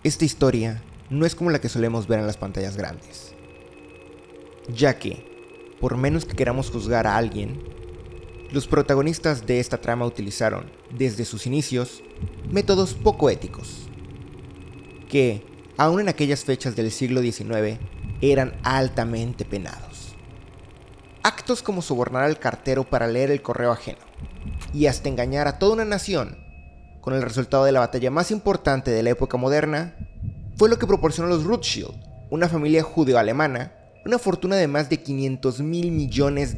Esta historia no es como la que solemos ver en las pantallas grandes, ya que, por menos que queramos juzgar a alguien, los protagonistas de esta trama utilizaron, desde sus inicios, métodos poco éticos, que, aun en aquellas fechas del siglo XIX, eran altamente penados. Actos como sobornar al cartero para leer el correo ajeno, y hasta engañar a toda una nación, con el resultado de la batalla más importante de la época moderna, fue lo que proporcionó a los Rothschild, una familia judeo-alemana, una fortuna de más de $500 mil millones.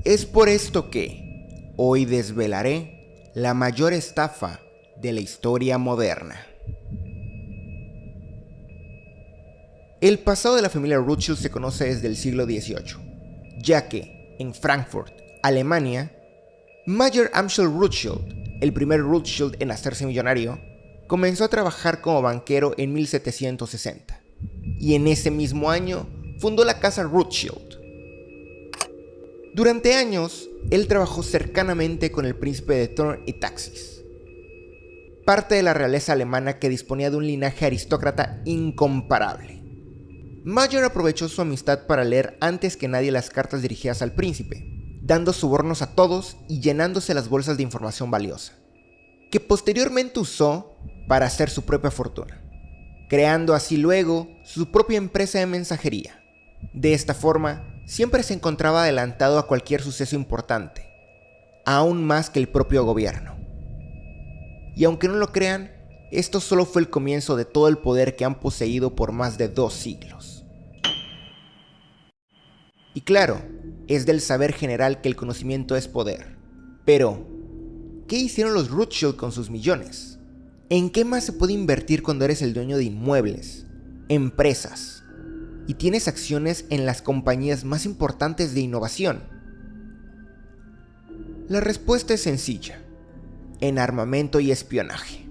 Es por esto que hoy desvelaré la mayor estafa de la historia moderna. El pasado de la familia Rothschild se conoce desde el siglo XVIII, ya que en Frankfurt, Alemania, Mayer Amschel Rothschild, el primer Rothschild en hacerse millonario, comenzó a trabajar como banquero en 1760, y en ese mismo año fundó la casa Rothschild. Durante años, él trabajó cercanamente con el príncipe de Thurn y Taxis, parte de la realeza alemana que disponía de un linaje aristócrata incomparable. Mayer aprovechó su amistad para leer antes que nadie las cartas dirigidas al príncipe, dando sobornos a todos y llenándose las bolsas de información valiosa, que posteriormente usó para hacer su propia fortuna, creando así luego su propia empresa de mensajería. De esta forma, siempre se encontraba adelantado a cualquier suceso importante, aún más que el propio gobierno. Y aunque no lo crean, esto solo fue el comienzo de todo el poder que han poseído por más de 2 siglos. Y claro, es del saber general que el conocimiento es poder. Pero, ¿qué hicieron los Rothschild con sus millones? ¿En qué más se puede invertir cuando eres el dueño de inmuebles, empresas, y tienes acciones en las compañías más importantes de innovación? La respuesta es sencilla: en armamento y espionaje.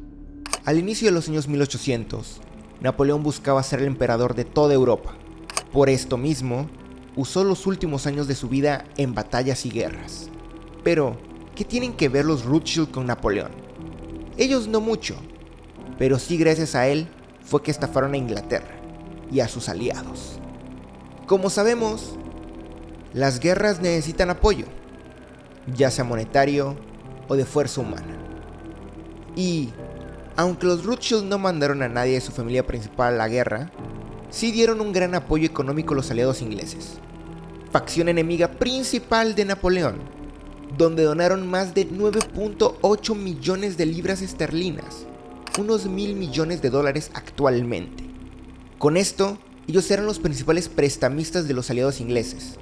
Al inicio de los años 1800, Napoleón buscaba ser el emperador de toda Europa. Por esto mismo, usó los últimos años de su vida en batallas y guerras. Pero, ¿qué tienen que ver los Rothschild con Napoleón? Ellos no mucho, pero sí gracias a él fue que estafaron a Inglaterra y a sus aliados. Como sabemos, las guerras necesitan apoyo, ya sea monetario o de fuerza humana. Y, aunque los Rothschild no mandaron a nadie de su familia principal a la guerra, sí dieron un gran apoyo económico a los aliados ingleses, facción enemiga principal de Napoleón, donde donaron más de 9.8 millones de libras esterlinas, unos $1.000 millones actualmente. Con esto, ellos eran los principales prestamistas de los aliados ingleses.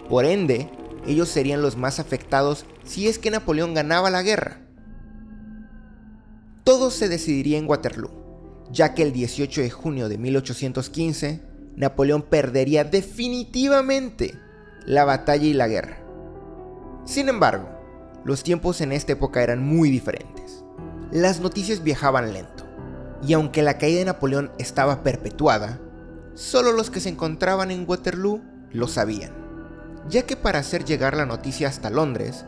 Por ende, ellos serían los más afectados si es que Napoleón ganaba la guerra. Todo se decidiría en Waterloo, ya que el 18 de junio de 1815, Napoleón perdería definitivamente la batalla y la guerra. Sin embargo, los tiempos en esta época eran muy diferentes. Las noticias viajaban lento, y aunque la caída de Napoleón estaba perpetuada, solo los que se encontraban en Waterloo lo sabían, ya que para hacer llegar la noticia hasta Londres,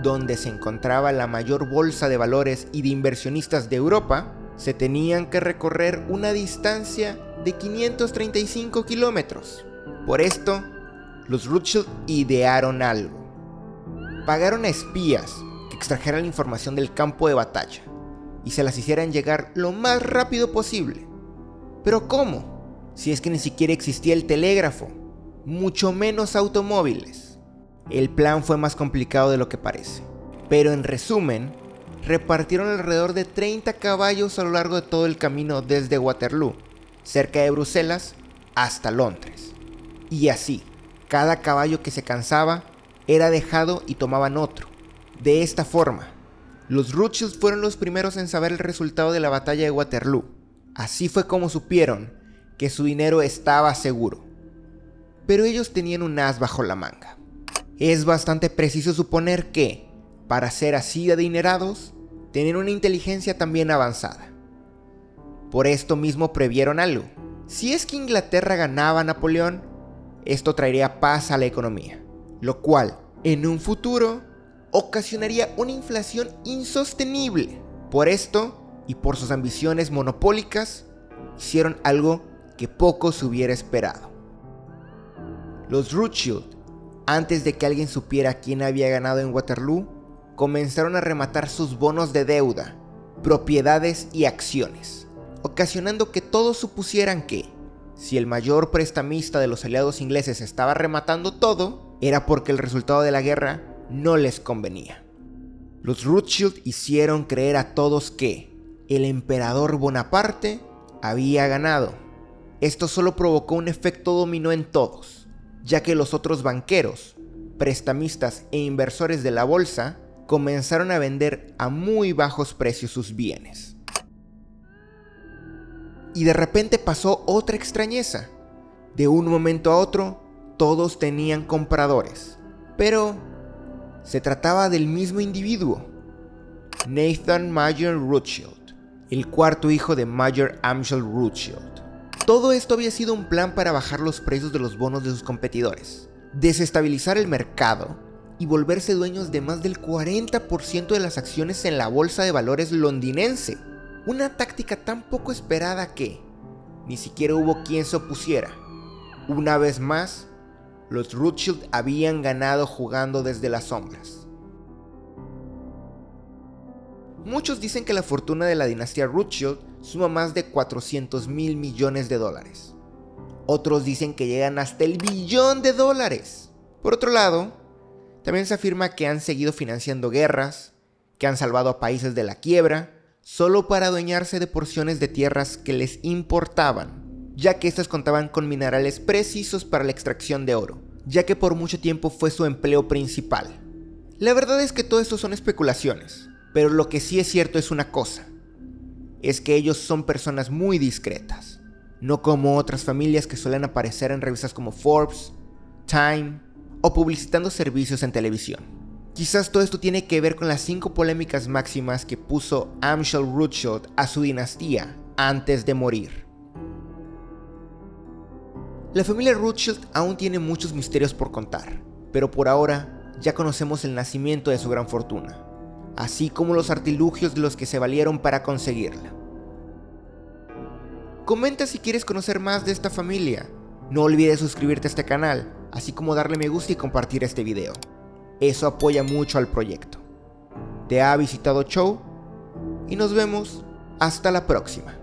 donde se encontraba la mayor bolsa de valores y de inversionistas de Europa, se tenían que recorrer una distancia de 535 kilómetros. Por esto, los Rothschild idearon algo. Pagaron a espías que extrajeran la información del campo de batalla y se las hicieran llegar lo más rápido posible. ¿Pero cómo? Si es que ni siquiera existía el telégrafo, mucho menos automóviles. El plan fue más complicado de lo que parece, pero en resumen, repartieron alrededor de 30 caballos a lo largo de todo el camino desde Waterloo, cerca de Bruselas, hasta Londres. Y así, cada caballo que se cansaba era dejado y tomaban otro. De esta forma, los Rothschild fueron los primeros en saber el resultado de la batalla de Waterloo. Así fue como supieron que su dinero estaba seguro. Pero ellos tenían un as bajo la manga. Es bastante preciso suponer que, para ser así de adinerados, tenían una inteligencia también avanzada. Por esto mismo previeron algo. Si es que Inglaterra ganaba a Napoleón, esto traería paz a la economía, lo cual, en un futuro, ocasionaría una inflación insostenible. Por esto, y por sus ambiciones monopólicas, hicieron algo que poco se hubiera esperado. Los Rothschild, antes de que alguien supiera quién había ganado en Waterloo, comenzaron a rematar sus bonos de deuda, propiedades y acciones, ocasionando que todos supusieran que, si el mayor prestamista de los aliados ingleses estaba rematando todo, era porque el resultado de la guerra no les convenía. Los Rothschild hicieron creer a todos que el emperador Bonaparte había ganado. Esto solo provocó un efecto dominó en todos, ya que los otros banqueros, prestamistas e inversores de la bolsa comenzaron a vender a muy bajos precios sus bienes. Y de repente pasó otra extrañeza. De un momento a otro, todos tenían compradores. Pero se trataba del mismo individuo, Nathan Mayer Rothschild, el cuarto hijo de Mayer Amschel Rothschild. Todo esto había sido un plan para bajar los precios de los bonos de sus competidores, desestabilizar el mercado y volverse dueños de más del 40% de las acciones en la bolsa de valores londinense. Una táctica tan poco esperada que ni siquiera hubo quien se opusiera. Una vez más, los Rothschild habían ganado jugando desde las sombras. Muchos dicen que la fortuna de la dinastía Rothschild suma más de 400.000 millones de dólares. Otros dicen que llegan hasta el billón de dólares. Por otro lado, también se afirma que han seguido financiando guerras, que han salvado a países de la quiebra, solo para adueñarse de porciones de tierras que les importaban, ya que estas contaban con minerales precisos para la extracción de oro, ya que por mucho tiempo fue su empleo principal. La verdad es que todo esto son especulaciones, pero lo que sí es cierto es una cosa, es que ellos son personas muy discretas, no como otras familias que suelen aparecer en revistas como Forbes, Time o publicitando servicios en televisión. Quizás todo esto tiene que ver con las 5 polémicas máximas que puso Amschel Rothschild a su dinastía antes de morir. La familia Rothschild aún tiene muchos misterios por contar, pero por ahora ya conocemos el nacimiento de su gran fortuna, así como los artilugios de los que se valieron para conseguirla. Comenta si quieres conocer más de esta familia. No olvides suscribirte a este canal, así como darle me gusta y compartir este video. Eso apoya mucho al proyecto. Te ha visitado Chow y nos vemos hasta la próxima.